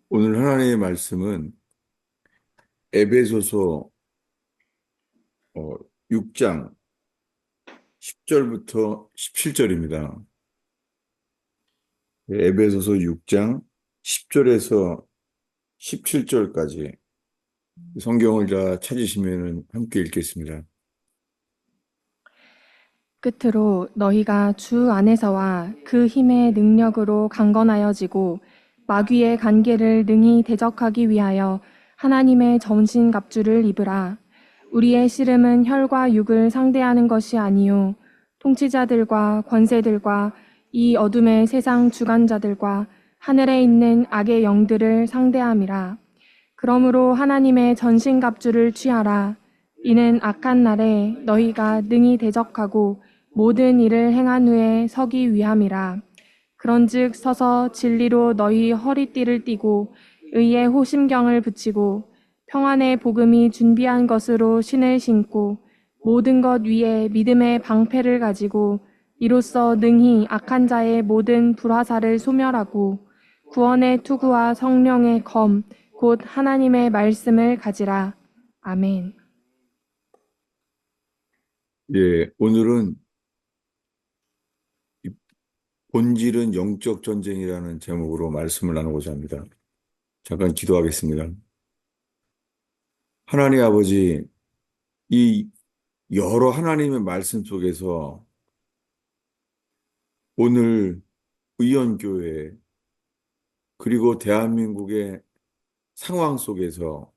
오늘 하나님의 말씀은 에베소서 6장 10절부터 17절입니다. 에베소서 6장 10절에서 17절까지 성경을 다 찾으시면 함께 읽겠습니다. 끝으로 너희가 주 안에서와 그 힘의 능력으로 강건하여지고 마귀의 관계를 능히 대적하기 위하여 하나님의 전신갑주를 입으라. 우리의 씨름은 혈과 육을 상대하는 것이 아니요 통치자들과 권세들과 이 어둠의 세상 주관자들과 하늘에 있는 악의 영들을 상대함이라. 그러므로 하나님의 전신갑주를 취하라. 이는 악한 날에 너희가 능히 대적하고 모든 일을 행한 후에 서기 위함이라. 그런즉 서서 진리로 너희 허리띠를 띠고 의의 호심경을 붙이고 평안의 복음이 준비한 것으로 신을 신고 모든 것 위에 믿음의 방패를 가지고 이로써 능히 악한 자의 모든 불화살을 소멸하고 구원의 투구와 성령의 검 곧 하나님의 말씀을 가지라. 아멘. 예, 오늘은 이 본질은 영적 전쟁이라는 제목으로 말씀을 나누고자 합니다. 잠깐 기도하겠습니다. 하나님 아버지, 이 여러 하나님의 말씀 속에서 오늘 의원교회 그리고 대한민국의 상황 속에서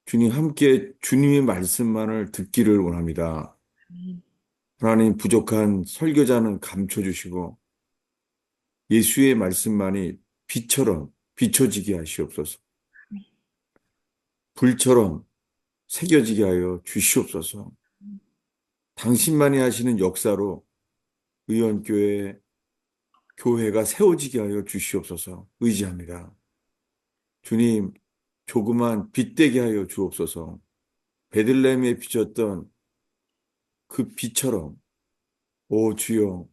주님 함께 주님의 말씀만을 듣기를 원합니다. 하나님 부족한 설교자는 감춰주시고 예수의 말씀만이 빛처럼 비춰지게 하시옵소서. 불처럼 새겨지게 하여 주시옵소서. 당신만이 하시는 역사로 의원교회 교회가 세워지게 하여 주시옵소서. 의지합니다. 주님 조그만 빛되게 하여 주옵소서. 베들레헴에 비쳤던 그 빛처럼 오 주여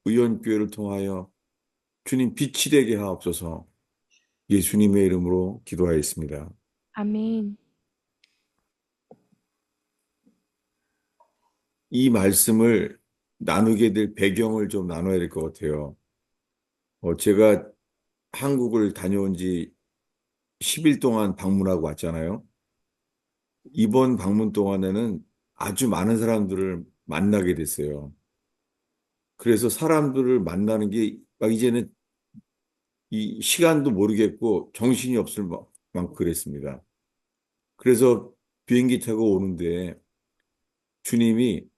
의원교회를 통하여 주님 빛이 되게 하옵소서. 예수님의 이름으로 기도하였습니다. 아멘. 이 말씀을 나누게 될 배경을 좀 나눠야 될 것 같아요. 제가 한국을 다녀온 지 10일 동안 방문하고 왔잖아요. 이번 방문 동안에는 아주 많은 사람들을 만나게 됐어요. 그래서 사람들을 만나는 게 막 이제는 이 시간도 모르겠고 정신이 없을 만큼 그랬습니다. 그래서 비행기 타고 오는데 주님이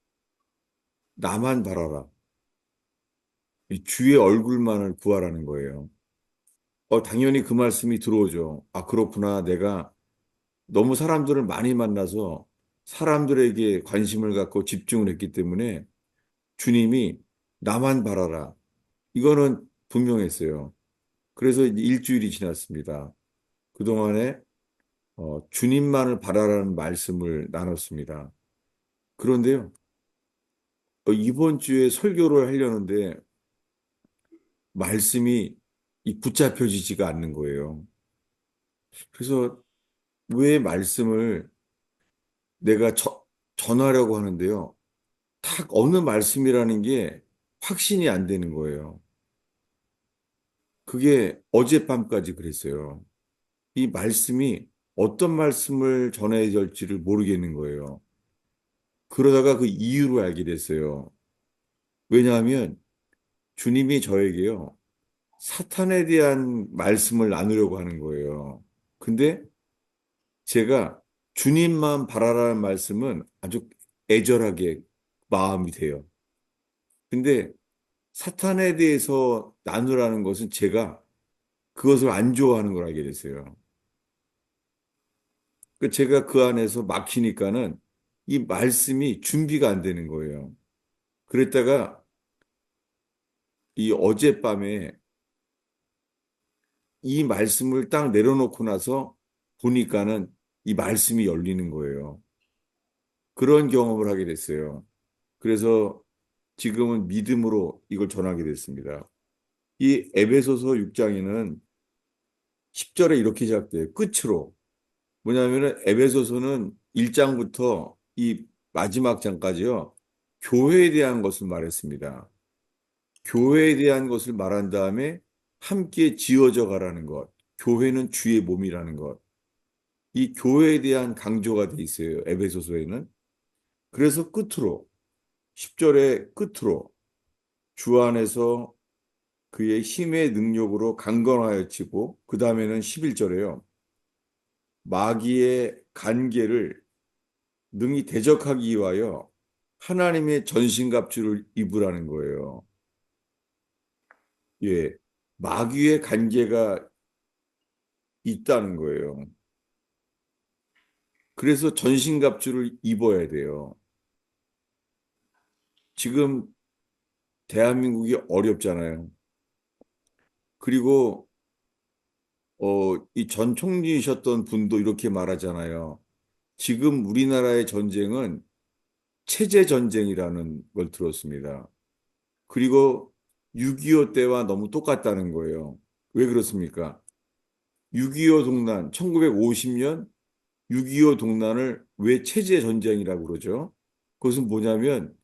나만 바라라. 이 주의 얼굴만을 구하라는 거예요. 당연히 그 말씀이 들어오죠. 아, 그렇구나. 내가 너무 사람들을 많이 만나서 사람들에게 관심을 갖고 집중을 했기 때문에 주님이 나만 바라라. 이거는 분명했어요. 그래서 이제 일주일이 지났습니다. 그동안에 주님만을 바라라는 말씀을 나눴습니다. 그런데요, 이번 주에 설교를 하려는데 말씀이 이 붙잡혀지지가 않는 거예요. 그래서 왜 말씀을 내가 전하려고 하는데요. 딱 어느 말씀이라는 게 확신이 안 되는 거예요. 그게 어젯밤까지 그랬어요. 이 말씀이 어떤 말씀을 전해야 될지를 모르겠는 거예요. 그러다가 그 이유를 알게 됐어요. 왜냐하면 주님이 저에게요, 사탄에 대한 말씀을 나누려고 하는 거예요. 근데 제가 주님만 바라라는 말씀은 아주 애절하게 마음이 돼요. 근데 사탄에 대해서 나누라는 것은 제가 그것을 안 좋아하는 걸 알게 됐어요. 제가 그 안에서 막히니까는 이 말씀이 준비가 안 되는 거예요. 그랬다가 이 어젯밤에 이 말씀을 딱 내려놓고 나서 보니까는 이 말씀이 열리는 거예요. 그런 경험을 하게 됐어요. 그래서 지금은 믿음으로 이걸 전하게 됐습니다. 이 에베소서 6장에는 10절에 이렇게 시작돼요. 끝으로. 뭐냐면은 에베소서는 1장부터 이 마지막 장까지요. 교회에 대한 것을 말했습니다. 교회에 대한 것을 말한 다음에 함께 지어져 가라는 것. 교회는 주의 몸이라는 것. 이 교회에 대한 강조가 돼 있어요. 에베소서에는. 그래서 끝으로 10절의 끝으로 주 안에서 그의 힘의 능력으로 강건하여지고 그 다음에는 11절에요. 마귀의 간계를 능히 대적하기 위하여 하나님의 전신갑주를 입으라는 거예요. 예. 마귀의 간계가 있다는 거예요. 그래서 전신갑주를 입어야 돼요. 지금 대한민국이 어렵잖아요. 그리고 이 전 총리이셨던 분도 이렇게 말하잖아요. 지금 우리나라의 전쟁은 체제 전쟁이라는 걸 들었습니다. 그리고 6.25 때와 너무 똑같다는 거예요. 왜 그렇습니까? 6.25 동란, 1950년 6.25 동란을 왜 체제 전쟁이라고 그러죠? 그것은 뭐냐면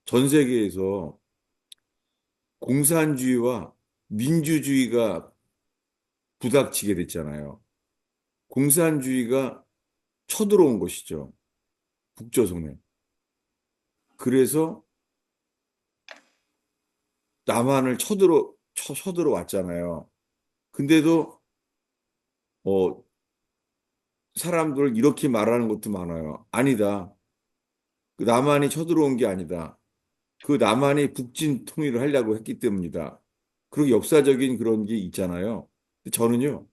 전 세계에서 공산주의와 민주주의가 부닥치게 됐잖아요. 공산주의가 쳐들어온 것이죠. 북조선에. 그래서 남한을 쳐들어 왔잖아요. 근데도 어, 사람들 이렇게 말하는 것도 많아요. 아니다. 그 남한이 쳐들어온 게 아니다. 그 남한이 북진 통일을 하려고 했기 때문이다. 그리고 역사적인 그런 게 있잖아요. 근데 저는요,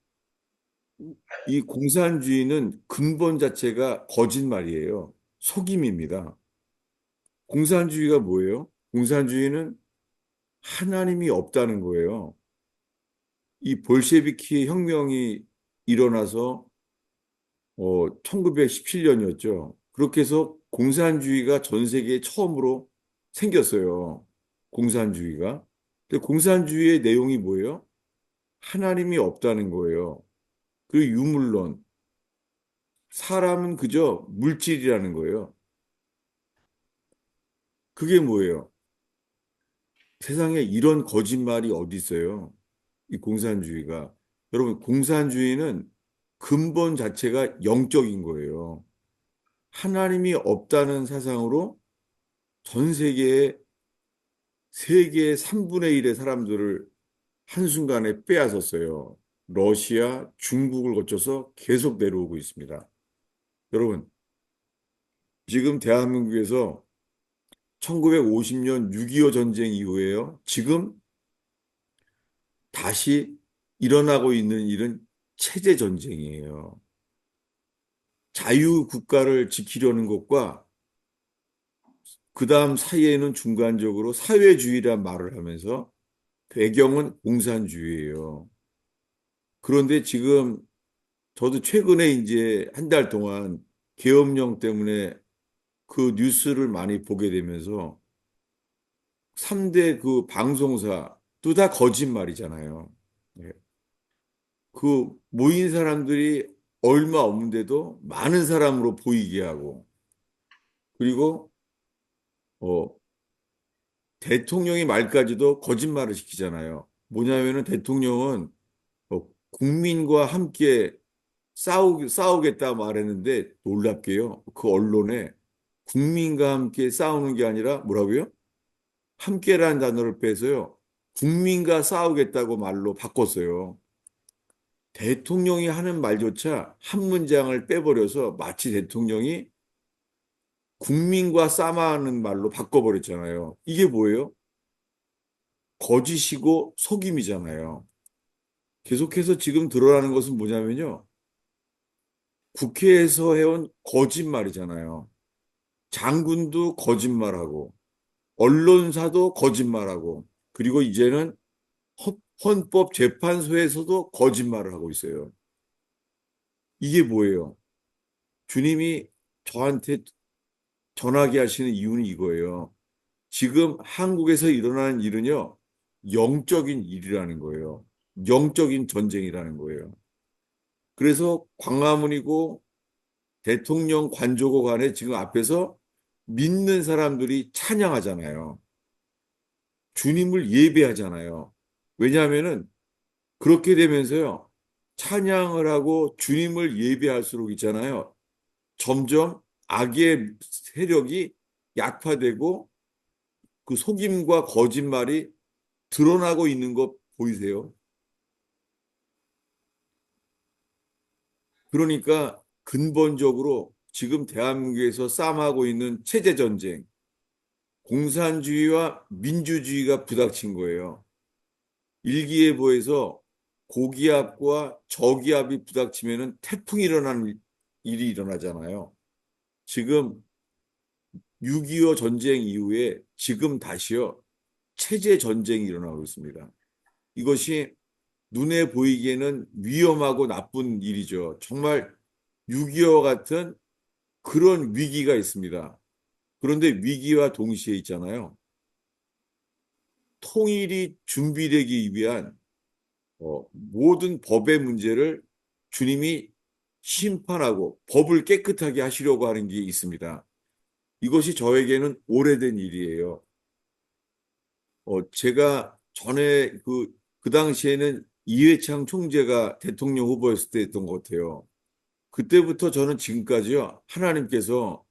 이 공산주의는 근본 자체가 거짓말이에요. 속임입니다. 공산주의가 뭐예요? 공산주의는 하나님이 없다는 거예요. 이 볼셰비키 혁명이 일어나서 1917년이었죠. 그렇게 해서 공산주의가 전 세계에 처음으로 생겼어요. 공산주의가. 근데 공산주의의 내용이 뭐예요? 하나님이 없다는 거예요. 그리고 유물론. 사람은 그저 물질이라는 거예요. 그게 뭐예요? 세상에 이런 거짓말이 어디 있어요? 이 공산주의가. 여러분, 공산주의는 근본 자체가 영적인 거예요. 하나님이 없다는 사상으로 전 세계의 3분의 1의 사람들을 한순간에 빼앗았어요. 러시아, 중국을 거쳐서 계속 내려오고 있습니다. 여러분, 지금 대한민국에서 1950년 6.25 전쟁 이후에요. 지금 다시 일어나고 있는 일은 체제 전쟁이에요. 자유국가를 지키려는 것과 그 다음 사이에는 중간적으로 사회주의란 말을 하면서 배경은 공산주의예요. 그런데 지금 저도 최근에 이제 한 달 동안 계엄령 때문에 그 뉴스를 많이 보게 되면서 3대 그 방송사도 다 거짓말이잖아요. 예. 그 모인 사람들이 얼마 없는데도 많은 사람으로 보이게 하고 그리고 어, 대통령의 말까지도 거짓말을 시키잖아요. 뭐냐면은 대통령은 국민과 함께 싸우겠다 말했는데 놀랍게요. 그 언론에 국민과 함께 싸우는 게 아니라 뭐라고요? 함께라는 단어를 빼서요. 국민과 싸우겠다고 말로 바꿨어요. 대통령이 하는 말조차 한 문장을 빼버려서 마치 대통령이 국민과 싸마하는 말로 바꿔버렸잖아요. 이게 뭐예요? 거짓이고 속임이잖아요. 계속해서 지금 드러나는 것은 뭐냐면요. 국회에서 해온 거짓말이잖아요. 장군도 거짓말하고, 언론사도 거짓말하고, 그리고 이제는 헌법재판소에서도 거짓말을 하고 있어요. 이게 뭐예요? 주님이 저한테 전하게 하시는 이유는 이거예요. 지금 한국에서 일어나는 일은요, 영적인 일이라는 거예요. 영적인 전쟁이라는 거예요. 그래서 광화문이고 대통령 관조고 간에 지금 앞에서 믿는 사람들이 찬양하잖아요. 주님을 예배하잖아요. 왜냐하면은 그렇게 되면서요. 찬양을 하고 주님을 예배할수록 있잖아요. 점점 악의 세력이 약화되고 그 속임과 거짓말이 드러나고 있는 거 보이세요? 그러니까 근본적으로 지금 대한민국에서 싸움하고 있는 체제 전쟁, 공산주의와 민주주의가 부닥친 거예요. 일기예보에서 고기압과 저기압이 부닥치면은 태풍이 일어나는 일이 일어나잖아요. 지금 6.25 전쟁 이후에 지금 다시요, 체제 전쟁이 일어나고 있습니다. 이것이 눈에 보이기에는 위험하고 나쁜 일이죠. 정말 6.25 같은 그런 위기가 있습니다. 그런데 위기와 동시에 있잖아요. 통일이 준비되기 위한 모든 법의 문제를 주님이 심판하고 법을 깨끗하게 하시려고 하는 게 있습니다. 이것이 저에게는 오래된 일이에요. 제가 전에 그 당시에는 이회창 총재가 대통령 후보였을 때 했던 것 같아요. 그때부터 저는 지금까지요, 하나님께서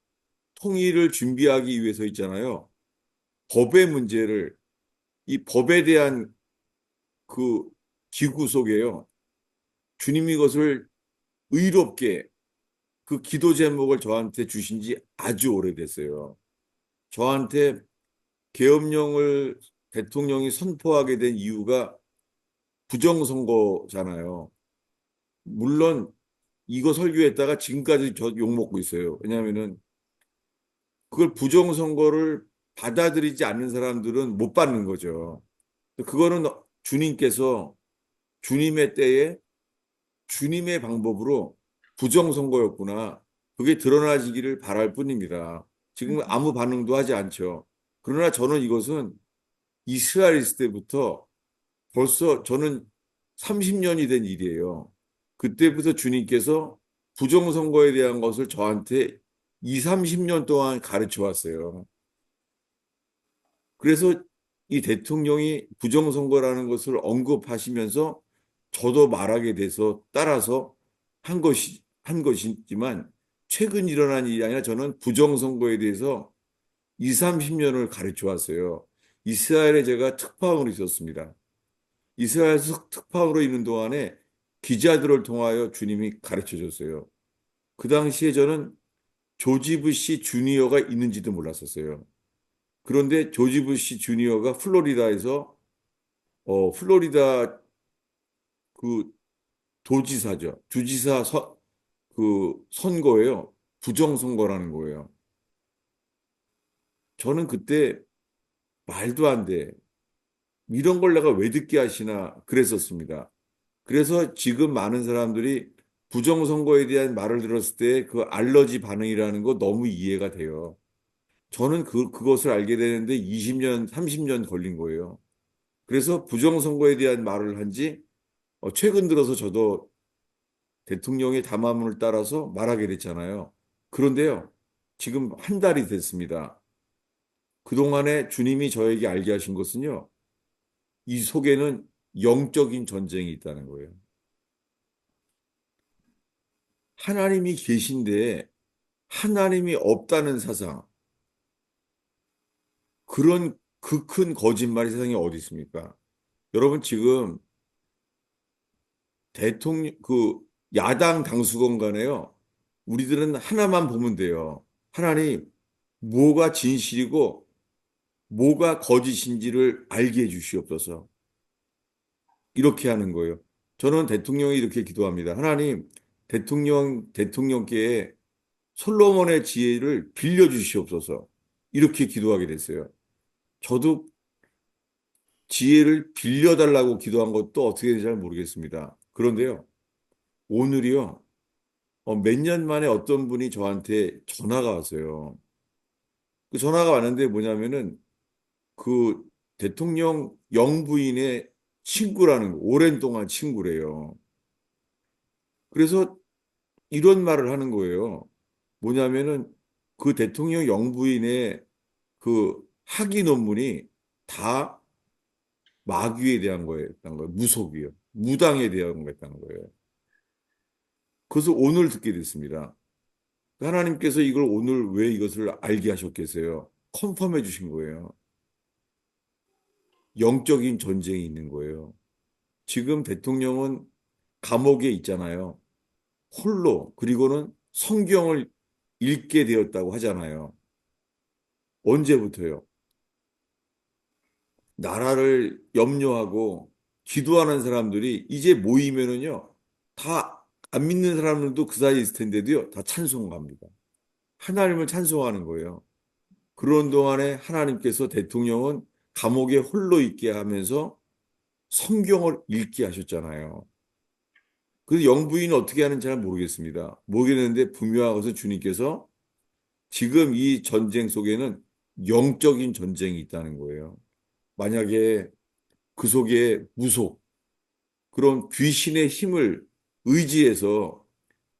통일을 준비하기 위해서 있잖아요. 법의 문제를, 이 법에 대한 그 기구 속에요. 주님이 이것을 의롭게 그 기도 제목을 저한테 주신 지 아주 오래됐어요. 저한테 계엄령을 대통령이 선포하게 된 이유가 부정선거잖아요. 물론 이거 설교했다가 지금까지 저 욕먹고 있어요. 왜냐하면은 그걸 부정선거를 받아들이지 않는 사람들은 못 받는 거죠. 그거는 주님께서 주님의 때에 주님의 방법으로 부정선거였구나. 그게 드러나지기를 바랄 뿐입니다. 지금 아무 반응도 하지 않죠. 그러나 저는 이것은 이스라엘 있을 때부터 벌써 저는 30년이 된 일이에요. 그때부터 주님께서 부정선거에 대한 것을 저한테 2, 30년 동안 가르쳐 왔어요. 그래서 이 대통령이 부정선거라는 것을 언급하시면서 저도 말하게 돼서 따라서 한 것이지만 최근 일어난 일이 아니라 저는 부정선거에 대해서 2, 30년을 가르쳐 왔어요. 이스라엘에 제가 특파원으로 있었습니다. 이스라엘에서 특파원으로 있는 동안에 기자들을 통하여 주님이 가르쳐 줬어요. 그 당시에 저는 조지 부시 주니어가 있는지도 몰랐었어요. 그런데 조지 부시 주니어가 플로리다에서 플로리다 그 도지사죠. 주지사 그 선거예요. 부정선거라는 거예요. 저는 그때 말도 안 돼. 이런 걸 내가 왜 듣게 하시나 그랬었습니다. 그래서 지금 많은 사람들이 부정선거에 대한 말을 들었을 때 그 알러지 반응이라는 거 너무 이해가 돼요. 저는 그것을 알게 되는데 20년, 30년 걸린 거예요. 그래서 부정선거에 대한 말을 한지 최근 들어서 저도 대통령의 담화문을 따라서 말하게 됐잖아요. 그런데요, 지금 한 달이 됐습니다. 그동안에 주님이 저에게 알게 하신 것은요, 이 속에는 영적인 전쟁이 있다는 거예요. 하나님이 계신데 하나님이 없다는 사상, 그런 그 큰 거짓말이 세상에 어디 있습니까? 여러분 지금 야당 당수건 간에요. 우리들은 하나만 보면 돼요. 하나님, 뭐가 진실이고 뭐가 거짓인지를 알게 해주시옵소서. 이렇게 하는 거예요. 저는 대통령이 이렇게 기도합니다. 하나님, 대통령께 솔로몬의 지혜를 빌려주시옵소서. 이렇게 기도하게 됐어요. 저도 지혜를 빌려달라고 기도한 것도 어떻게 되는지 잘 모르겠습니다. 그런데요, 오늘이요, 몇 년 만에 어떤 분이 저한테 전화가 왔어요. 그 전화가 왔는데 뭐냐면은 그 대통령 영부인의 친구라는 거, 오랜 동안 친구래요. 그래서 이런 말을 하는 거예요. 뭐냐면은 그 대통령 영부인의 그 학위 논문이 다 마귀에 대한 거였던 거예요. 무속이요. 무당에 대한 거였다는 거예요. 그래서 오늘 듣게 됐습니다. 하나님께서 이걸 오늘 왜 이것을 알게 하셨겠어요? 컨펌해 주신 거예요. 영적인 전쟁이 있는 거예요. 지금 대통령은 감옥에 있잖아요. 홀로, 그리고는 성경을 읽게 되었다고 하잖아요. 언제부터요? 나라를 염려하고 기도하는 사람들이 이제 모이면은요, 다 안 믿는 사람들도 그 사이에 있을 텐데도요, 다 찬송합니다. 하나님을 찬송하는 거예요. 그런 동안에 하나님께서 대통령은 감옥에 홀로 있게 하면서 성경을 읽게 하셨잖아요. 그 영부인은 어떻게 하는지 잘 모르겠습니다. 모르겠는데 분명한 것은 주님께서 지금 이 전쟁 속에는 영적인 전쟁이 있다는 거예요. 만약에 그 속에 무속, 그런 귀신의 힘을 의지해서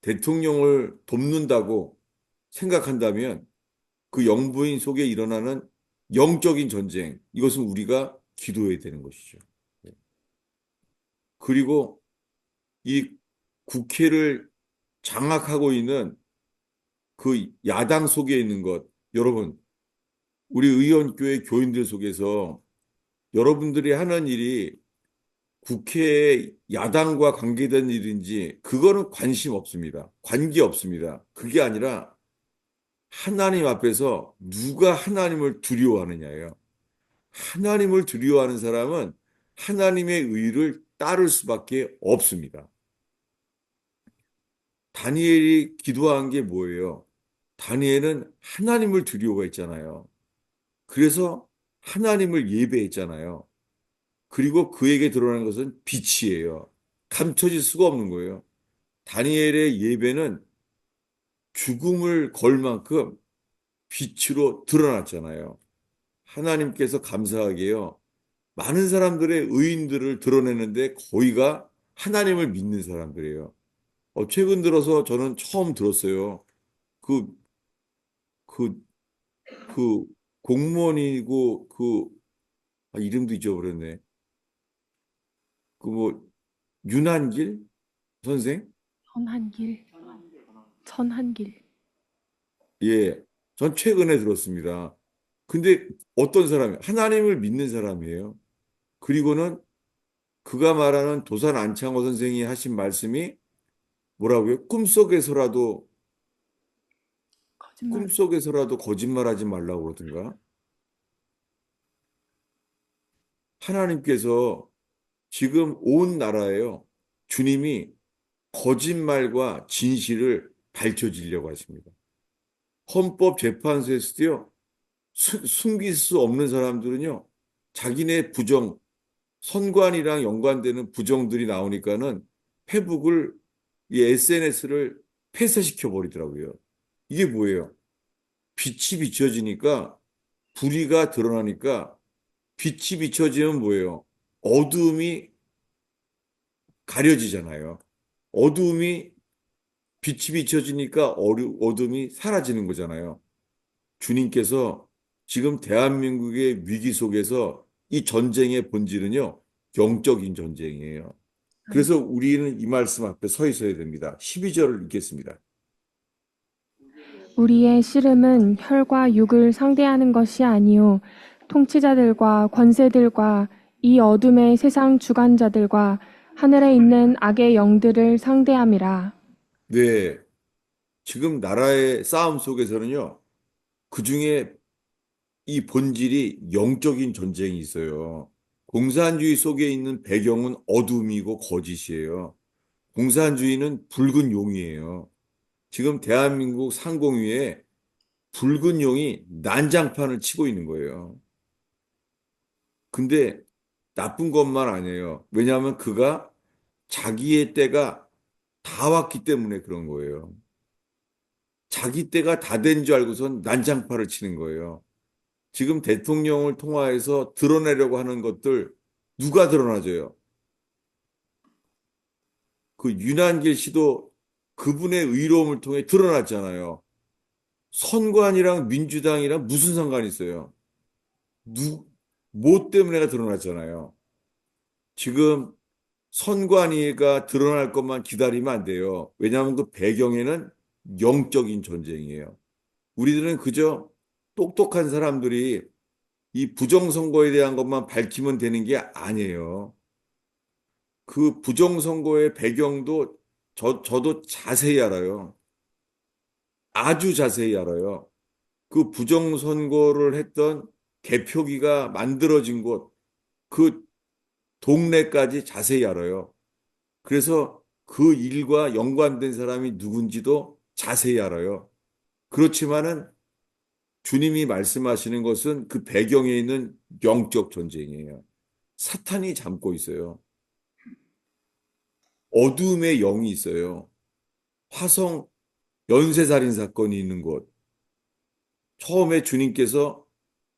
대통령을 돕는다고 생각한다면 그 영부인 속에 일어나는 영적인 전쟁, 이것은 우리가 기도해야 되는 것이죠. 그리고 이 국회를 장악하고 있는 그 야당 속에 있는 것, 여러분, 우리 의원교회 교인들 속에서 여러분들이 하는 일이 국회의 야당과 관계된 일인지, 그거는 관심 없습니다. 관계 없습니다. 그게 아니라 하나님 앞에서 누가 하나님을 두려워하느냐예요. 하나님을 두려워하는 사람은 하나님의 의를 따를 수밖에 없습니다. 다니엘이 기도한 게 뭐예요? 다니엘은 하나님을 두려워했잖아요. 그래서 하나님을 예배했잖아요. 그리고 그에게 드러나는 것은 빛이에요. 감춰질 수가 없는 거예요. 다니엘의 예배는 죽음을 걸 만큼 빛으로 드러났잖아요. 하나님께서 감사하게요. 많은 사람들의 의인들을 드러내는데 거의가 하나님을 믿는 사람들이에요. 최근 들어서 저는 처음 들었어요. 그, 그, 그 공무원이고 이름도 잊어버렸네. 그 뭐, 윤한길 선생? 천한길, 천한길. 예. 전 최근에 들었습니다. 근데 어떤 사람이, 하나님을 믿는 사람이에요. 그리고는 그가 말하는 도산 안창호 선생이 하신 말씀이 뭐라고요? 거짓말. 꿈속에서라도 거짓말하지 말라고 그러던가. 하나님께서 지금 온 나라에요. 주님이 거짓말과 진실을 밝혀지려고 하십니다. 헌법재판소에서도요, 숨길 수 없는 사람들은요, 자기네 부정, 선관이랑 연관되는 부정들이 나오니까는 페북을, 이 SNS를 폐쇄시켜 버리더라고요. 이게 뭐예요? 빛이 비춰지니까, 불의가 드러나니까, 빛이 비춰지면 뭐예요? 어두움이 가려지잖아요. 어두움이 빛이 비춰지니까 어둠이 사라지는 거잖아요. 주님께서 지금 대한민국의 위기 속에서 이 전쟁의 본질은요, 영적인 전쟁이에요. 그래서 우리는 이 말씀 앞에 서 있어야 됩니다. 12절을 읽겠습니다. 우리의 씨름은 혈과 육을 상대하는 것이 아니요 통치자들과 권세들과 이 어둠의 세상 주관자들과 하늘에 있는 악의 영들을 상대함이라. 네, 지금 나라의 싸움 속에서는요, 그 중에 이 본질이 영적인 전쟁이 있어요. 공산주의 속에 있는 배경은 어둠이고 거짓이에요. 공산주의는 붉은 용이에요. 지금 대한민국 상공위에 붉은 용이 난장판을 치고 있는 거예요. 근데 나쁜 것만 아니에요. 왜냐하면 그가 자기의 때가 다 왔기 때문에 그런 거예요. 자기 때가 다 된 줄 알고선 난장판을 치는 거예요. 지금 대통령을 통하여서 드러내려고 하는 것들 누가 드러나줘요? 그 윤한길 씨도 그분의 의로움을 통해 드러났잖아요. 선관이랑 민주당이랑 무슨 상관이 있어요? 누, 뭐 때문에가 드러났잖아요. 지금 선관위가 드러날 것만 기다리면 안 돼요. 왜냐하면 그 배경에는 영적인 전쟁이에요. 우리들은 그저 똑똑한 사람들이 이 부정선거에 대한 것만 밝히면 되는 게 아니에요. 그 부정선거의 배경도 저도 자세히 알아요. 아주 자세히 알아요. 그 부정선거를 했던 개표기가 만들어진 곳, 그 동네까지 자세히 알아요. 그래서 그 일과 연관된 사람이 누군지도 자세히 알아요. 그렇지만은 주님이 말씀하시는 것은 그 배경에 있는 영적 전쟁이에요. 사탄이 잠고 있어요. 어둠의 영이 있어요. 화성 연쇄살인 사건이 있는 곳. 처음에 주님께서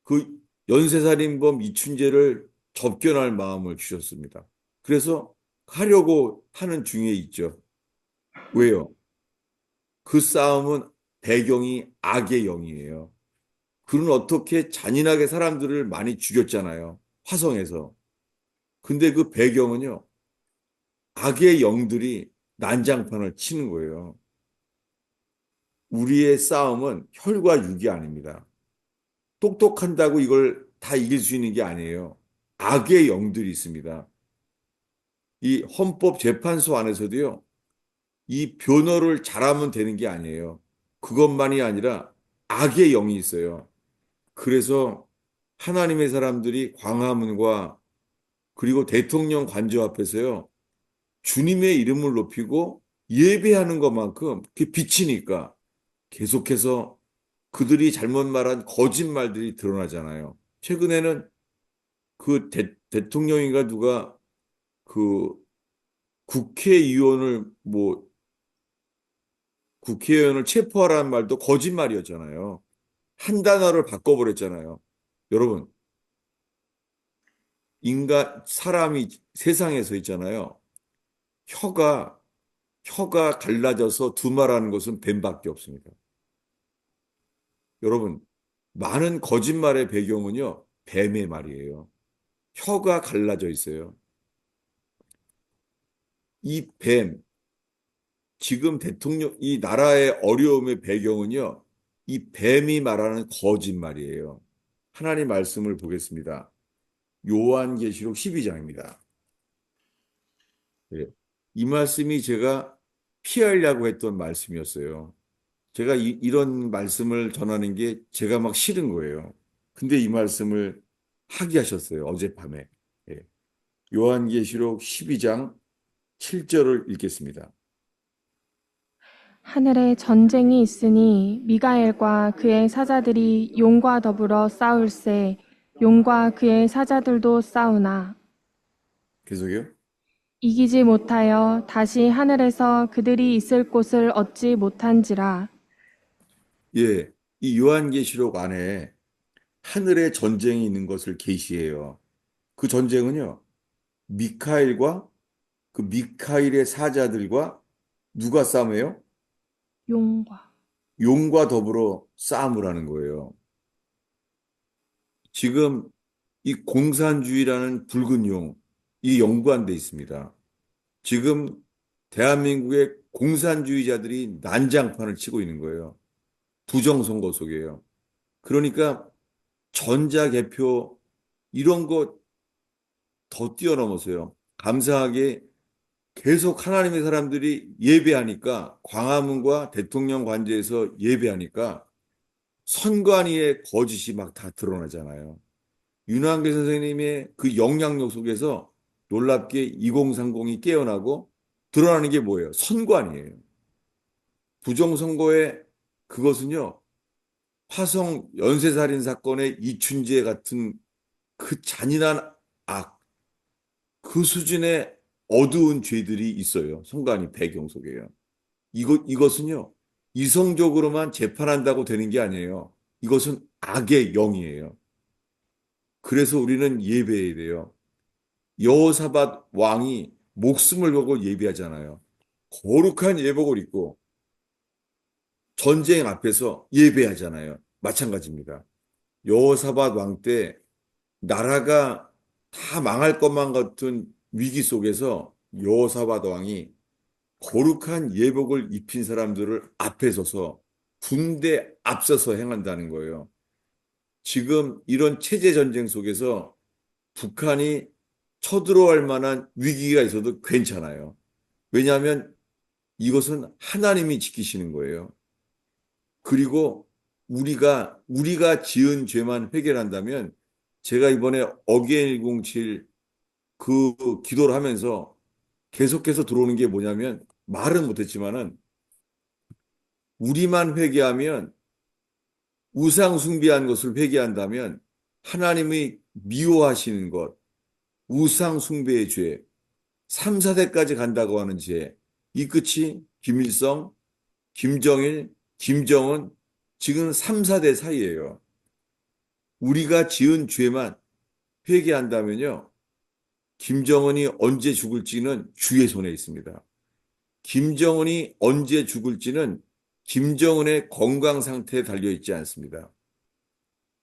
그 연쇄살인범 이춘재를 접견할 마음을 주셨습니다. 그래서 하려고 하는 중에 있죠. 왜요? 그 싸움은 배경이 악의 영이에요. 그는 어떻게 잔인하게 사람들을 많이 죽였잖아요. 화성에서. 근데 그 배경은요, 악의 영들이 난장판을 치는 거예요. 우리의 싸움은 혈과 육이 아닙니다. 똑똑한다고 이걸 다 이길 수 있는 게 아니에요. 악의 영들이 있습니다. 이 헌법재판소 안에서도요, 이 변호를 잘하면 되는 게 아니에요. 그것만이 아니라 악의 영이 있어요. 그래서 하나님의 사람들이 광화문과 그리고 대통령 관저 앞에서요, 주님의 이름을 높이고 예배하는 것만큼 그게 비치니까 계속해서 그들이 잘못 말한 거짓말들이 드러나잖아요. 최근에는 그 대통령인가 누가 그 국회의원을 뭐 국회의원을 체포하라는 말도 거짓말이었잖아요. 한 단어를 바꿔버렸잖아요. 여러분, 사람이 세상에서 있잖아요. 혀가, 혀가 갈라져서 두말하는 것은 뱀밖에 없습니다. 여러분, 많은 거짓말의 배경은요, 뱀의 말이에요. 혀가 갈라져 있어요. 이 뱀, 지금 이 나라의 어려움의 배경은요, 이 뱀이 말하는 거짓말이에요. 하나님 말씀을 보겠습니다. 요한계시록 12장입니다. 이 말씀이 제가 피하려고 했던 말씀이었어요. 제가 이런 말씀을 전하는 게 제가 막 싫은 거예요. 근데 이 말씀을 하게 하셨어요. 어젯밤에. 예. 요한계시록 12장 7절을 읽겠습니다. 하늘에 전쟁이 있으니 미가엘과 그의 사자들이 용과 더불어 싸울세 용과 그의 사자들도 싸우나 계속요. 이기지 못하여 다시 하늘에서 그들이 있을 곳을 얻지 못한지라. 예. 이 요한계시록 안에 하늘에 전쟁이 있는 것을 계시해요. 그 전쟁은요. 미카엘과 그 미카엘의 사자들과 누가 싸움해요? 용과 용과 더불어 싸움을 하는 거예요. 지금 이 공산주의라는 붉은 용, 이 연관돼 있습니다. 지금 대한민국의 공산주의자들이 난장판을 치고 있는 거예요. 부정선거 속에요. 그러니까 전자개표 이런 거 더 뛰어넘어서요. 감사하게 계속 하나님의 사람들이 예배하니까 광화문과 대통령 관저에서 예배하니까 선관위의 거짓이 막 다 드러나잖아요. 윤한길 선생님의 그 영향력 속에서 놀랍게 2030이 깨어나고 드러나는 게 뭐예요? 선관이에요. 부정선거의 그것은요, 화성 연쇄살인 사건의 이춘재 같은 그 잔인한 악, 그 수준의 어두운 죄들이 있어요. 선관위 배경 속에요. 이것은요, 이성적으로만 재판한다고 되는 게 아니에요. 이것은 악의 영이에요. 그래서 우리는 예배해야 돼요. 여호사밧 왕이 목숨을 걸고 예배하잖아요. 거룩한 예복을 입고 전쟁 앞에서 예배하잖아요. 마찬가지입니다. 여호사밧 왕 때 나라가 다 망할 것만 같은 위기 속에서 여호사밧 왕이 거룩한 예복을 입힌 사람들을 앞에 서서 군대 앞서서 행한다는 거예요. 지금 이런 체제 전쟁 속에서 북한이 쳐들어갈 만한 위기가 있어도 괜찮아요. 왜냐하면 이것은 하나님이 지키시는 거예요. 그리고 우리가 지은 죄만 해결한다면 제가 이번에 어게인 107 그 기도를 하면서 계속해서 들어오는 게 뭐냐면 말은 못했지만은 우리만 회개하면 우상 숭배한 것을 회개한다면 하나님이 미워하시는 것, 우상 숭배의 죄, 3, 4대까지 간다고 하는 죄, 이 끝이 김일성, 김정일, 김정은 지금 3, 4대 사이예요. 우리가 지은 죄만 회개한다면요. 김정은이 언제 죽을지는 주의 손에 있습니다. 김정은이 언제 죽을지는 김정은의 건강 상태에 달려 있지 않습니다.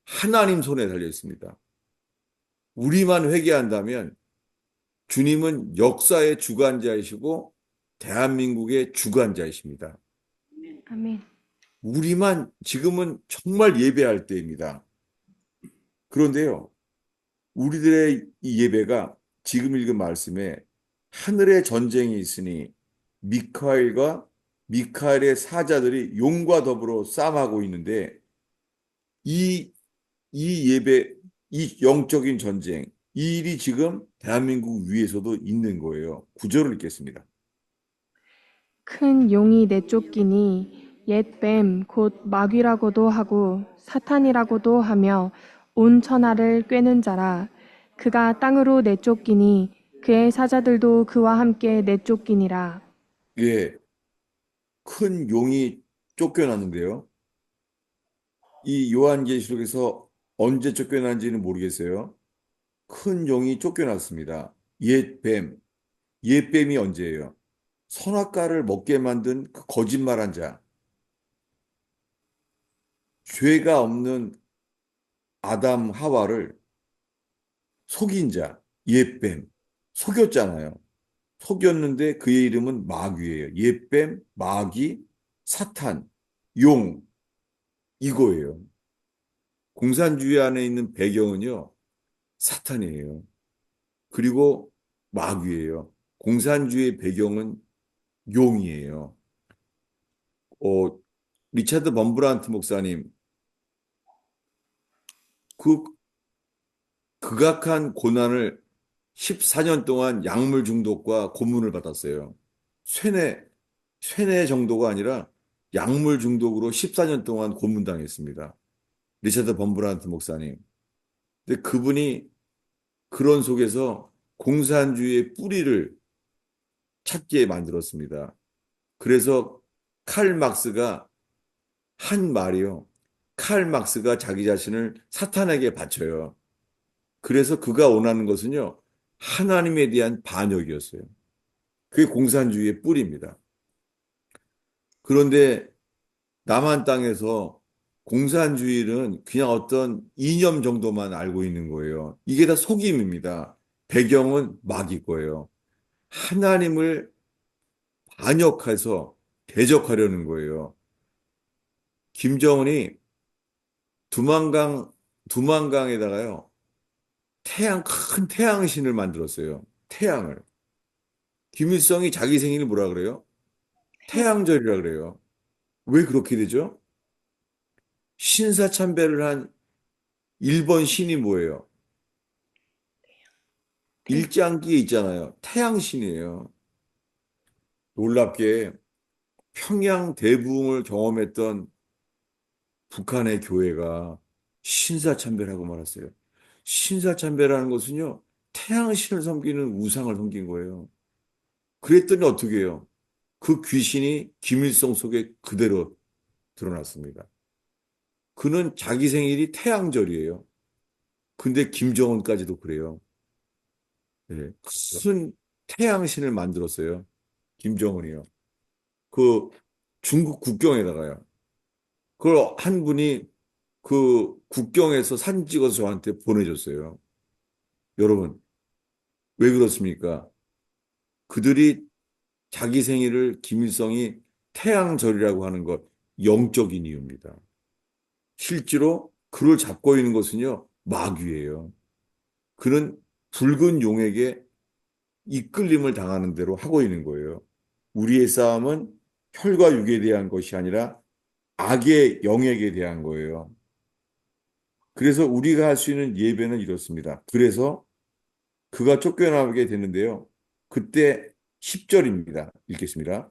하나님 손에 달려 있습니다. 우리만 회개한다면 주님은 역사의 주관자이시고 대한민국의 주관자이십니다. 아멘. 우리만 지금은 정말 예배할 때입니다. 그런데요, 우리들의 이 예배가 지금 읽은 말씀에 하늘에 전쟁이 있으니 미카엘의 사자들이 용과 더불어 싸움하고 있는데 이, 이 예배, 이 영적인 전쟁, 이 일이 지금 대한민국 위에서도 있는 거예요. 구절을 읽겠습니다. 큰 용이 내쫓기니 옛 뱀 곧 마귀라고도 하고 사탄이라고도 하며 온 천하를 꿰는 자라. 그가 땅으로 내쫓기니 그의 사자들도 그와 함께 내쫓기니라. 예, 큰 용이 쫓겨났는데요. 이 요한계시록에서 언제 쫓겨난지는 모르겠어요. 큰 용이 쫓겨났습니다. 옛 뱀이 언제예요? 선악과를 먹게 만든 그 거짓말한 자, 죄가 없는 아담 하와를 속인 자, 옛뱀, 속였잖아요. 속였는데 그의 이름은 마귀예요. 옛뱀, 마귀, 사탄, 용, 이거예요. 공산주의 안에 있는 배경은요, 사탄이에요. 그리고 마귀예요. 공산주의 배경은 용이에요. 어, 리차드 범브란트 목사님, 그 극악한 고난을 14년 동안 약물 중독과 고문을 받았어요. 쇠뇌, 쇠뇌 정도가 아니라 약물 중독으로 14년 동안 고문당했습니다. 리차드 범브란트 목사님. 근데 그분이 그런 속에서 공산주의의 뿌리를 찾게 만들었습니다. 그래서 칼 막스가 한 말이요. 칼 막스가 자기 자신을 사탄에게 바쳐요. 그래서 그가 원하는 것은요. 하나님에 대한 반역이었어요. 그게 공산주의의 뿌리입니다. 그런데 남한 땅에서 공산주의는 그냥 어떤 이념 정도만 알고 있는 거예요. 이게 다 속임입니다. 배경은 마귀 거예요. 하나님을 반역해서 대적하려는 거예요. 김정은이 두만강, 두만강에다가요, 큰 태양신을 만들었어요. 태양을. 김일성이 자기 생일을 뭐라 그래요? 태양절이라 그래요. 왜 그렇게 되죠? 신사참배를 한 일본 신이 뭐예요? 일장기에 있잖아요. 태양신이에요. 놀랍게 평양 대부흥을 경험했던 북한의 교회가 신사참배라고 말했어요. 신사참배라는 것은요, 태양신을 섬기는 우상을 섬긴 거예요. 그랬더니 어떻게 해요? 그 귀신이 김일성 속에 그대로 드러났습니다. 그는 자기 생일이 태양절이에요. 근데 김정은까지도 그래요. 예, 큰 태양신을 만들었어요. 김정은이요. 그 중국 국경에다가요. 그걸 한 분이 그 국경에서 사진 찍어서 저한테 보내줬어요. 여러분, 왜 그렇습니까? 그들이 자기 생일을 김일성이 태양절이라고 하는 것, 영적인 이유입니다. 실제로 그를 잡고 있는 것은요, 마귀예요. 그는 붉은 용에게 이끌림을 당하는 대로 하고 있는 거예요. 우리의 싸움은 혈과 육에 대한 것이 아니라 악의 영에게 대한 거예요. 그래서 우리가 할 수 있는 예배는 이렇습니다. 그래서 그가 쫓겨나게 되는데요. 그때 10절입니다. 읽겠습니다.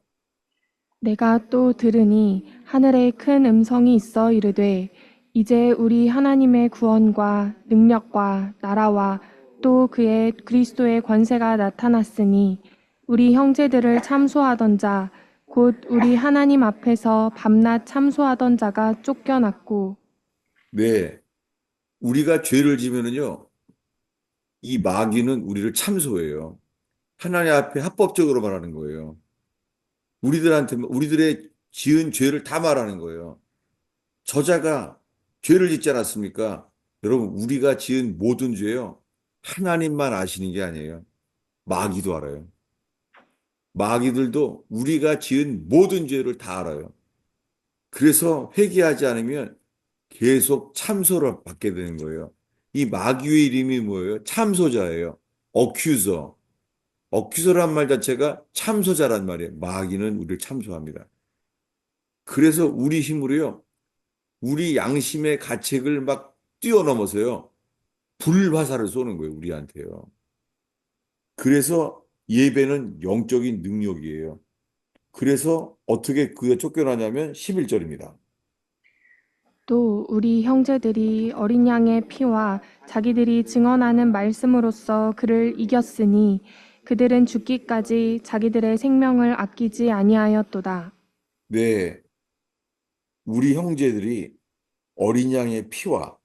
내가 또 들으니 하늘에 큰 음성이 있어 이르되 이제 우리 하나님의 구원과 능력과 나라와 또 그의 그리스도의 권세가 나타났으니 우리 형제들을 참소하던 자 곧 우리 하나님 앞에서 밤낮 참소하던 자가 쫓겨났고 네. 우리가 죄를 지면은요, 이 마귀는 우리를 참소해요. 하나님 앞에 합법적으로 말하는 거예요. 우리들의 지은 죄를 다 말하는 거예요. 저자가 죄를 짓지 않았습니까? 여러분, 우리가 지은 모든 죄요. 하나님만 아시는 게 아니에요. 마귀도 알아요. 마귀들도 우리가 지은 모든 죄를 다 알아요. 그래서 회개하지 않으면 계속 참소를 받게 되는 거예요. 이 마귀의 이름이 뭐예요? 참소자예요. 어큐저. 어큐저란 말 자체가 참소자란 말이에요. 마귀는 우리를 참소합니다. 그래서 우리 힘으로요. 우리 양심의 가책을 막 뛰어넘어서요. 불화살을 쏘는 거예요. 우리한테요. 그래서 예배는 영적인 능력이에요. 그래서 어떻게 그가 쫓겨나냐면 11절입니다. 또 우리 형제들이 어린 양의 피와 자기들이 증언하는 말씀으로써 그를 이겼으니 그들은 죽기까지 자기들의 생명을 아끼지 아니하였도다. 네, 우리 형제들이 어린 양의 피와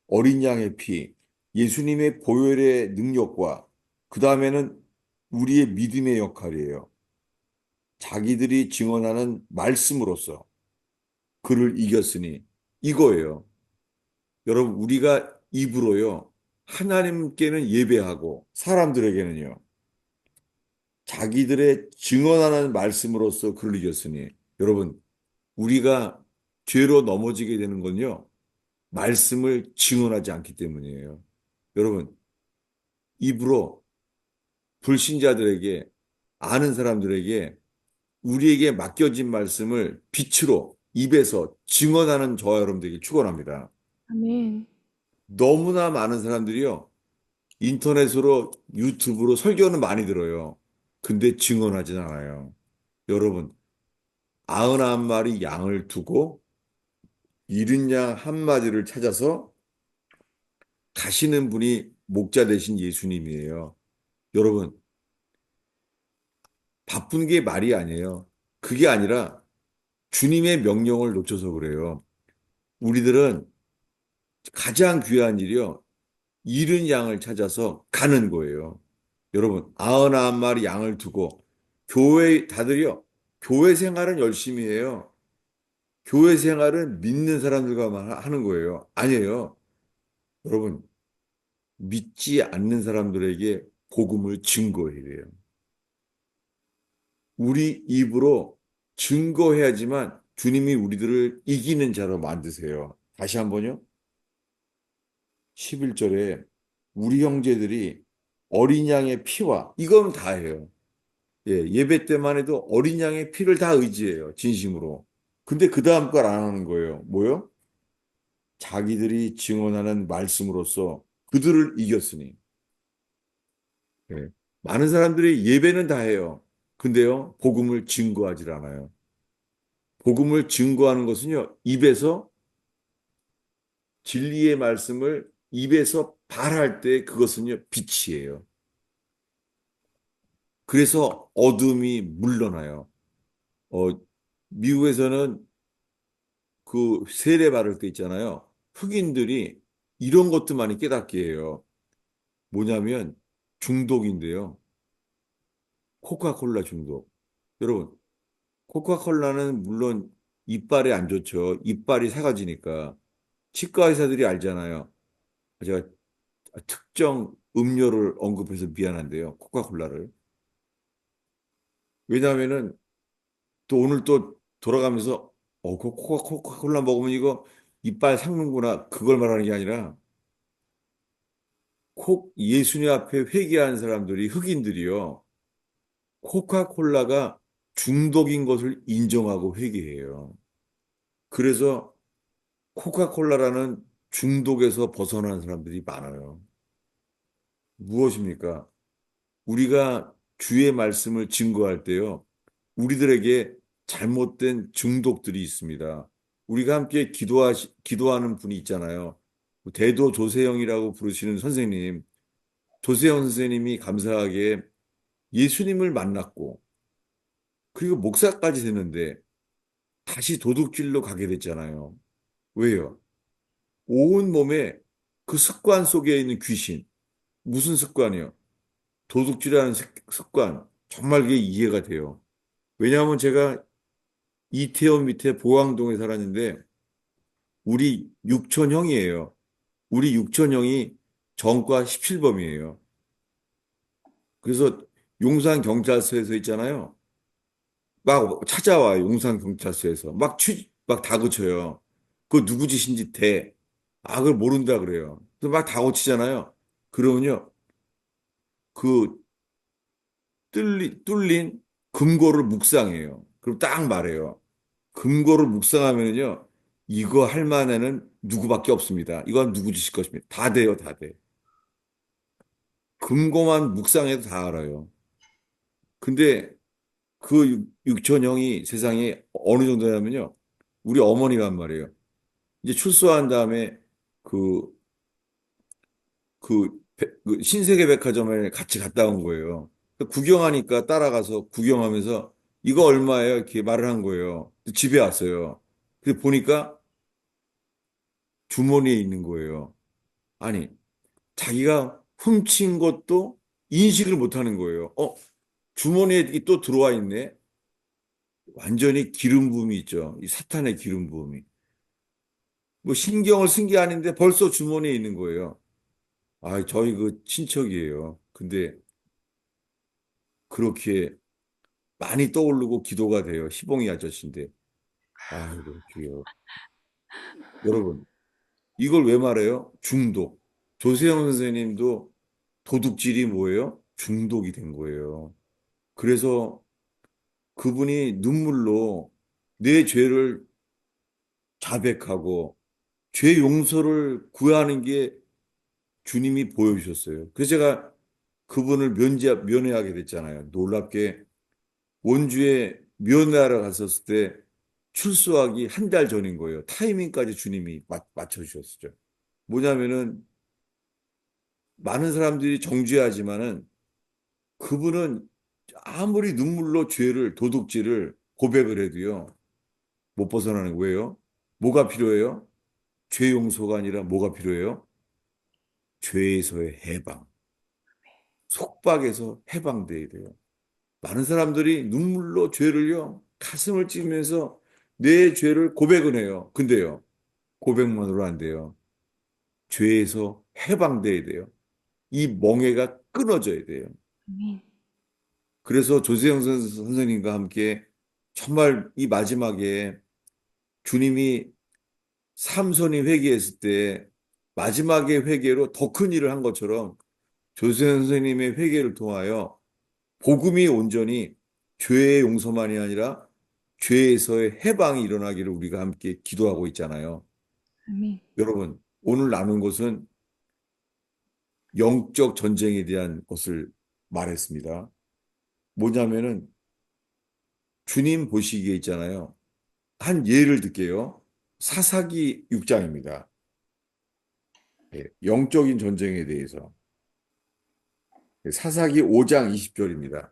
어린 양의 피, 예수님의 보혈의 능력과 그 다음에는 우리의 믿음의 역할이에요. 자기들이 증언하는 말씀으로써 그를 이겼으니 이거예요. 여러분, 우리가 입으로요, 하나님께는 예배하고 사람들에게는요, 자기들의 증언하는 말씀으로써 그를 이겼으니 여러분, 우리가 죄로 넘어지게 되는 건요, 말씀을 증언하지 않기 때문이에요. 여러분, 입으로 불신자들에게, 아는 사람들에게 우리에게 맡겨진 말씀을 빛으로 입에서 증언하는 저와 여러분들에게 축원합니다. 아멘. 너무나 많은 사람들이요, 인터넷으로 유튜브로 설교는 많이 들어요. 근데 증언하진 않아요. 여러분, 99마리 양을 두고 잃은 양 한 마리를 찾아서 가시는 분이 목자 되신 예수님이에요. 여러분, 바쁜 게 말이 아니에요. 그게 아니라 주님의 명령을 놓쳐서 그래요. 우리들은 가장 귀한 일이요. 잃은 양을 찾아서 가는 거예요. 여러분, 99마리 양을 두고 교회 다들이요. 교회 생활은 열심히 해요. 교회 생활은 믿는 사람들과만 하는 거예요. 아니에요. 여러분, 믿지 않는 사람들에게 복음을 증거해야 돼요. 우리 입으로 증거해야지만 주님이 우리들을 이기는 자로 만드세요. 다시 한번요. 11절에 우리 형제들이 어린 양의 피와 이건 다 해요. 예배 때만 해도 어린 양의 피를 다 의지해요. 진심으로. 근데 그 다음 걸 안 하는 거예요. 뭐요? 자기들이 증언하는 말씀으로써 그들을 이겼으니. 예. 많은 사람들이 예배는 다 해요. 근데요, 복음을 증거하지 않아요. 복음을 증거하는 것은요, 입에서 진리의 말씀을 입에서 발할 때 그것은요, 빛이에요. 그래서 어둠이 물러나요. 어, 미국에서는 그 세례 받을 때 있잖아요. 흑인들이 이런 것도 많이 깨닫게 해요. 뭐냐면 중독인데요. 코카콜라 중독. 여러분, 코카콜라는 물론 이빨에 안 좋죠. 이빨이 사가지니까. 치과 의사들이 알잖아요. 제가 특정 음료를 언급해서 미안한데요. 코카콜라를. 왜냐하면은 또 오늘 또 돌아가면서 그 코카콜라 먹으면 이거 이빨 삭는구나. 그걸 말하는 게 아니라 콕 예수님 앞에 회개한 사람들이 흑인들이요. 코카콜라가 중독인 것을 인정하고 회개해요. 그래서 코카콜라라는 중독에서 벗어난 사람들이 많아요. 무엇입니까? 우리가 주의 말씀을 증거할 때요. 우리들에게 잘못된 중독들이 있습니다. 우리가 함께 기도하는 분이 있잖아요. 대도 조세영이라고 부르시는 선생님. 조세영 선생님이 감사하게 예수님을 만났고, 그리고 목사까지 됐는데, 다시 도둑질로 가게 됐잖아요. 왜요? 온 몸에 그 습관 속에 있는 귀신. 무슨 습관이요? 도둑질하는 습관. 정말 그게 이해가 돼요. 왜냐하면 제가 이태원 밑에 보왕동에 살았는데, 우리 육촌형이에요. 우리 육촌형이 전과 17범이에요. 그래서 용산 경찰서에서 있잖아요. 막 찾아와요. 용산 경찰서에서. 막 다그쳐요. 그거 누구 짓인지 대. 그걸 모른다 그래요. 그래서 막 다그치잖아요. 그러면요. 그 뚫린 금고를 묵상해요. 그럼 딱 말해요. 금고를 묵상하면요. 이거 할 만한은 누구밖에 없습니다. 이건 누구 짓일 것입니다. 다 돼요, 다 돼. 금고만 묵상해도 다 알아요. 근데 그 육천형이 세상에 어느 정도냐면요. 우리 어머니가 한 말이에요. 이제 출소한 다음에 그, 그 신세계 백화점에 같이 갔다 온 거예요. 구경하니까 따라가서 구경하면서 이거 얼마예요? 이렇게 말을 한 거예요. 집에 왔어요. 근데 보니까 주머니에 있는 거예요. 아니, 자기가 훔친 것도 인식을 못 하는 거예요. 주머니에 이게 또 들어와 있네. 완전히 기름 부음이 있죠. 이 사탄의 기름 부음이. 뭐 신경을 쓴 게 아닌데 벌써 주머니에 있는 거예요. 저희 그 친척이에요. 근데 그렇게 많이 떠오르고 기도가 돼요. 희봉이 아저씨인데. 아이고, 주여. 여러분, 이걸 왜 말해요? 중독. 조세영 선생님도 도둑질이 뭐예요? 중독이 된 거예요. 그래서 그분이 눈물로 내 죄를 자백하고 죄 용서를 구하는 게 주님이 보여주셨어요. 그래서 제가 그분을 면회하게 됐잖아요. 놀랍게 원주에 면회하러 갔었을 때 출소하기 한 달 전인 거예요. 타이밍까지 주님이 맞춰주셨죠. 뭐냐면은 많은 사람들이 정죄하지만은 그분은 아무리 눈물로 도둑질을 고백을 해도요. 못 벗어나는 거예요. 뭐가 필요해요? 죄 용서가 아니라 뭐가 필요해요? 죄에서의 해방. 속박에서 해방돼야 돼요. 많은 사람들이 눈물로 죄를요, 가슴을 찌면서 내 죄를 고백은 해요. 근데요, 고백만으로 안 돼요. 죄에서 해방돼야 돼요. 이 멍해가 끊어져야 돼요. 아멘. 그래서 조세영 선생님과 함께 정말 이 마지막에 주님이 삼손이 회개했을 때 마지막의 회개로 더 큰 일을 한 것처럼 조세현 선생님의 회개를 통하여 복음이 온전히 죄의 용서만이 아니라 죄에서의 해방이 일어나기를 우리가 함께 기도하고 있잖아요. 아멘. 여러분, 오늘 나눈 것은 영적 전쟁에 대한 것을 말했습니다. 뭐냐면은 주님 보시기에 있잖아요. 한 예를 들게요. 사사기 6장입니다. 영적인 전쟁에 대해서. 사사기 5장 20절입니다.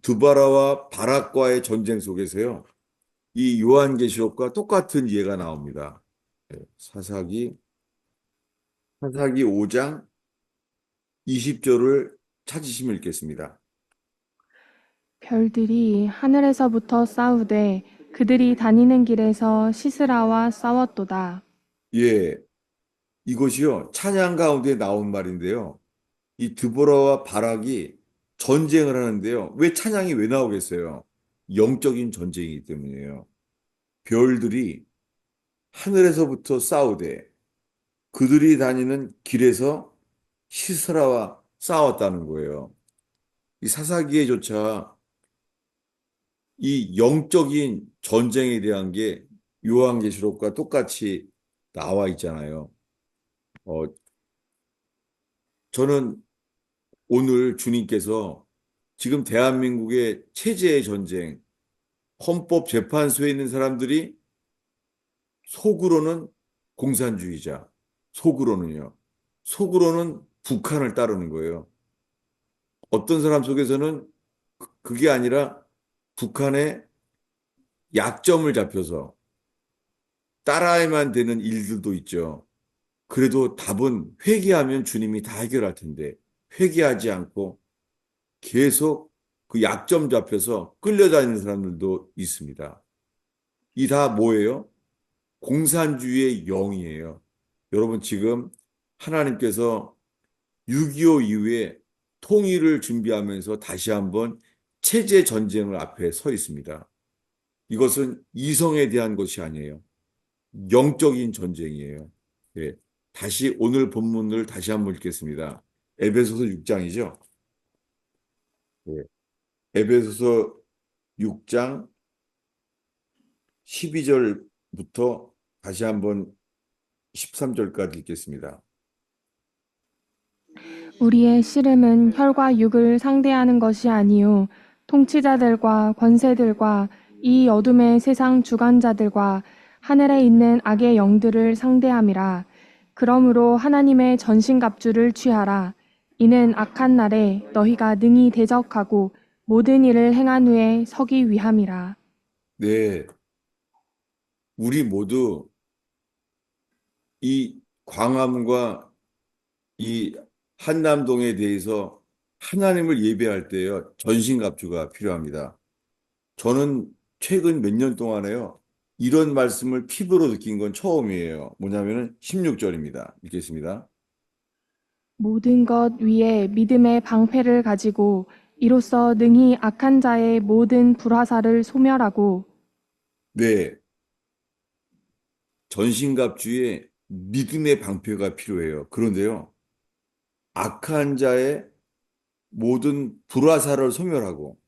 드바라와 바락과의 전쟁 속에서요. 이 요한계시록과 똑같은 예가 나옵니다. 사사기 5장 20절을 찾으시면 읽겠습니다. 별들이 하늘에서부터 싸우되 그들이 다니는 길에서 시스라와 싸웠도다. 예, 이것이요. 찬양 가운데 나온 말인데요. 이 드보라와 바락이 전쟁을 하는데요. 왜 찬양이 왜 나오겠어요? 영적인 전쟁이기 때문이에요. 별들이 하늘에서부터 싸우되 그들이 다니는 길에서 시스라와 싸웠다는 거예요. 이 사사기에조차 이 영적인 전쟁에 대한 게 요한계시록과 똑같이 나와 있잖아요. 어, 저는 오늘 주님께서 지금 대한민국의 체제의 전쟁, 헌법재판소에 있는 사람들이 속으로는 공산주의자, 속으로는요. 속으로는 북한을 따르는 거예요. 어떤 사람 속에서는 그게 아니라 북한의 약점을 잡혀서 따라야만 되는 일들도 있죠. 그래도 답은 회개하면 주님이 다 해결할 텐데 회개하지 않고 계속 그 약점 잡혀서 끌려다니는 사람들도 있습니다. 이 다 뭐예요? 공산주의의 영이에요. 여러분 지금 하나님께서 6.25 이후에 통일을 준비하면서 다시 한번 체제 전쟁을 앞에 서 있습니다. 이것은 이성에 대한 것이 아니에요. 영적인 전쟁이에요. 예. 다시 오늘 본문을 다시 한번 읽겠습니다. 에베소서 6장이죠. 예. 에베소서 6장 12절부터 다시 한번 13절까지 읽겠습니다. 우리의 씨름은 혈과 육을 상대하는 것이 아니요 통치자들과 권세들과 이 어둠의 세상 주관자들과 하늘에 있는 악의 영들을 상대함이라. 그러므로 하나님의 전신갑주를 취하라. 이는 악한 날에 너희가 능히 대적하고 모든 일을 행한 후에 서기 위함이라. 네, 우리 모두 이 광화문과 이 한남동에 대해서 하나님을 예배할 때요, 전신갑주가 필요합니다. 저는 최근 몇 년 동안에요, 이런 말씀을 피부로 느낀 건 처음이에요. 뭐냐면은 16절입니다. 읽겠습니다. 모든 것 위에 믿음의 방패를 가지고 이로써 능히 악한 자의 모든 불화살을 소멸하고 네, 전신갑주에 믿음의 방패가 필요해요. 그런데요, 악한 자의 모든 불화살을 소멸하고,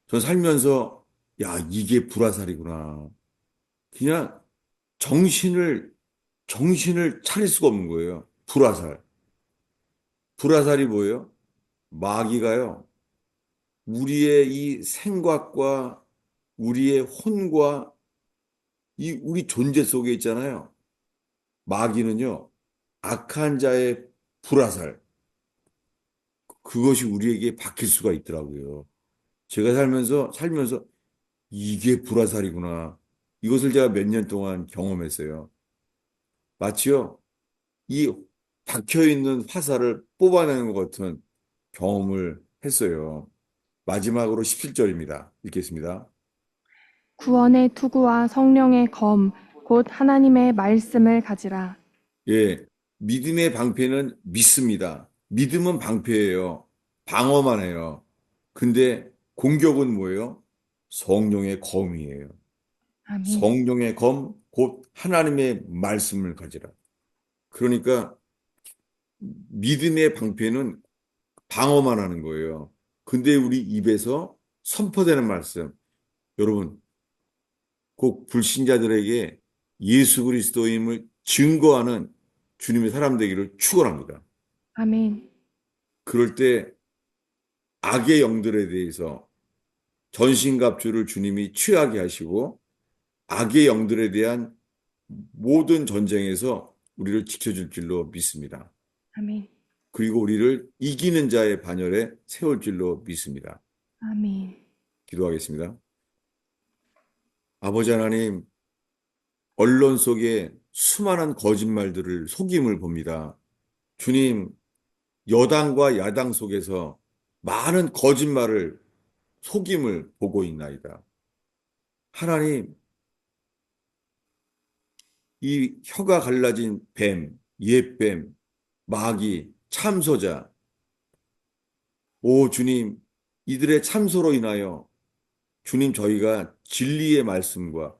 전 살면서, 야, 이게 불화살이구나. 그냥 정신을, 정신을 차릴 수가 없는 거예요. 불화살. 불화살이 뭐예요? 마귀가요. 우리의 이 생각과 우리의 혼과 이 우리 존재 속에 있잖아요. 마귀는요. 악한 자의 불화살. 그것이 우리에게 박힐 수가 있더라고요. 제가 살면서 이게 불화살이구나. 이것을 제가 몇 년 동안 경험했어요. 마치요. 이 박혀 있는 화살을 뽑아내는 것 같은 경험을 했어요. 마지막으로 17절입니다. 읽겠습니다. 구원의 투구와 성령의 검, 곧 하나님의 말씀을 가지라. 예, 믿음의 방패는 믿습니다. 믿음은 방패예요. 방어만 해요. 근데 공격은 뭐예요? 성령의 검이에요. 아멘. 성령의 검, 곧 하나님의 말씀을 가지라. 그러니까 믿음의 방패는 방어만 하는 거예요. 근데 우리 입에서 선포되는 말씀, 여러분, 꼭 불신자들에게 예수 그리스도임을 증거하는 주님의 사람 되기를 축원합니다. 아멘. 그럴 때 악의 영들에 대해서 전신갑주를 주님이 취하게 하시고 악의 영들에 대한 모든 전쟁에서 우리를 지켜줄 줄로 믿습니다. 아멘. 그리고 우리를 이기는 자의 반열에 세울 줄로 믿습니다. 아멘. 기도하겠습니다. 아버지 하나님, 언론 속에 수많은 거짓말들을 속임을 봅니다. 주님, 여당과 야당 속에서 많은 거짓말을 속임을 보고 있나이다. 하나님, 이 혀가 갈라진 뱀, 옛뱀, 마귀, 참소자, 오 주님, 이들의 참소로 인하여 주님 저희가 진리의 말씀과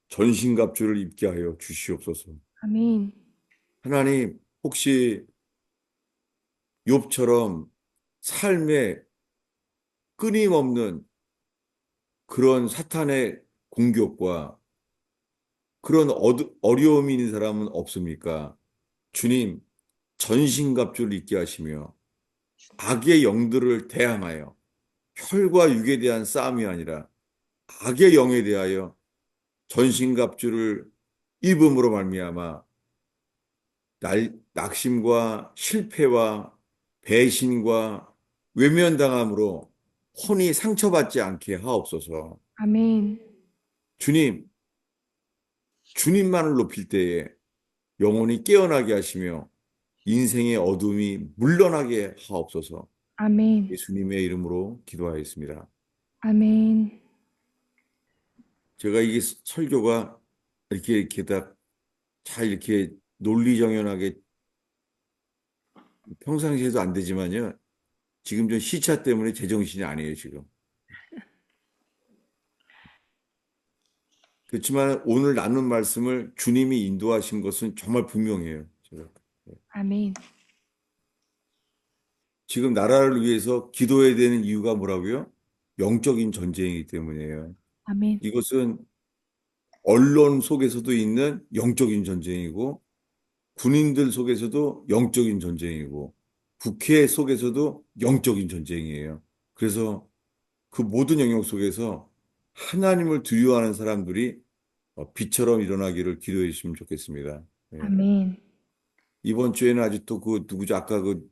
전신갑주를 입게 하여 주시옵소서. 아멘. 하나님, 혹시 욥처럼 삶에 끊임없는 그런 사탄의 공격과 그런 어려움이 있는 사람은 없습니까? 주님, 전신갑주를 입게 하시며 악의 영들을 대항하여 혈과 육에 대한 싸움이 아니라 악의 영에 대하여 전신갑주를 입음으로 말미암아 낙심과 실패와 배신과 외면당함으로 혼이 상처받지 않게 하옵소서. 아멘. 주님, 주님만을 높일 때에 영혼이 깨어나게 하시며 인생의 어둠이 물러나게 하옵소서. 아멘. 예수님의 이름으로 기도하였습니다. 아멘. 제가 이게 설교가 이렇게 잘 이렇게 논리정연하게 평상시에도 안 되지만요. 지금 좀 시차 때문에 제정신이 아니에요, 지금. 그렇지만 오늘 나눈 말씀을 주님이 인도하신 것은 정말 분명해요. 제가. 아멘. 지금 나라를 위해서 기도해야 되는 이유가 뭐라고요? 영적인 전쟁이기 때문이에요. 아멘. 이것은 언론 속에서도 있는 영적인 전쟁이고, 군인들 속에서도 영적인 전쟁이고, 국회 속에서도 영적인 전쟁이에요. 그래서 그 모든 영역 속에서 하나님을 두려워하는 사람들이 빛처럼 일어나기를 기도해 주시면 좋겠습니다. 예. 아멘. 이번 주에는 아직도 그 누구죠? 아까 그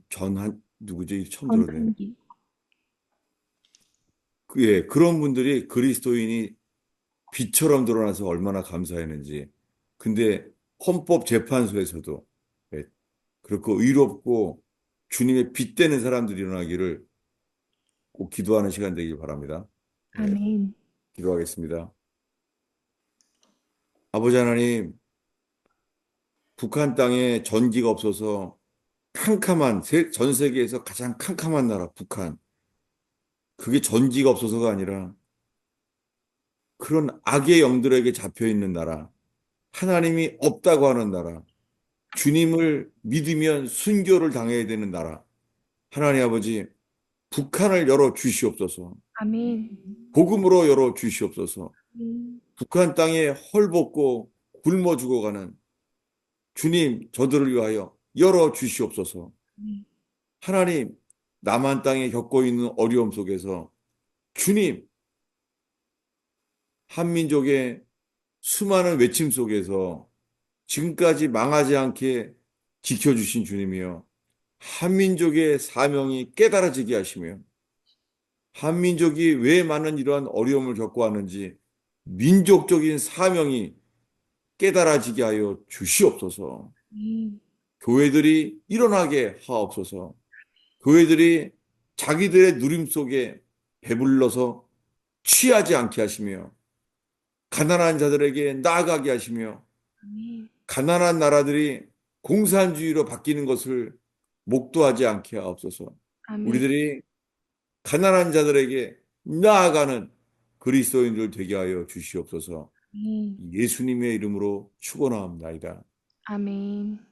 전한 누구죠? 처음 들었네. 전환기. 예, 그런 분들이 그리스도인이 빛처럼 드러나서 얼마나 감사했는지. 근데 헌법재판소에서도 예, 그렇고 의롭고 주님의 빛 되는 사람들이 일어나기를 꼭 기도하는 시간 되길 바랍니다. 예, 아멘. 기도하겠습니다. 아버지 하나님, 북한 땅에 전기가 없어서 전 세계에서 가장 캄캄한 나라, 북한. 그게 전기가 없어서가 아니라 그런 악의 영들에게 잡혀 있는 나라, 하나님이 없다고 하는 나라, 주님을 믿으면 순교를 당해야 되는 나라. 하나님 아버지, 북한을 열어 주시옵소서. 아멘. 복음으로 열어 주시옵소서. 아멘. 북한 땅에 헐벗고 굶어 죽어가는 주님, 저들을 위하여 열어 주시옵소서. 하나님, 남한 땅에 겪고 있는 어려움 속에서 주님, 한민족의 수많은 외침 속에서 지금까지 망하지 않게 지켜주신 주님이여, 한민족의 사명이 깨달아지게 하시며, 한민족이 왜 많은 이러한 어려움을 겪고 왔는지, 민족적인 사명이 깨달아지게 하여 주시옵소서. 아멘. 교회들이 일어나게 하옵소서. 교회들이 자기들의 누림 속에 배불러서 취하지 않게 하시며, 가난한 자들에게 나아가게 하시며, 아멘. 가난한 나라들이 공산주의로 바뀌는 것을 목도하지 않게 하옵소서. 아멘. 우리들이 가난한 자들에게 나아가는 그리스도인들 되게 하여 주시옵소서. 아멘. 예수님의 이름으로 축원하옵나이다. 아멘.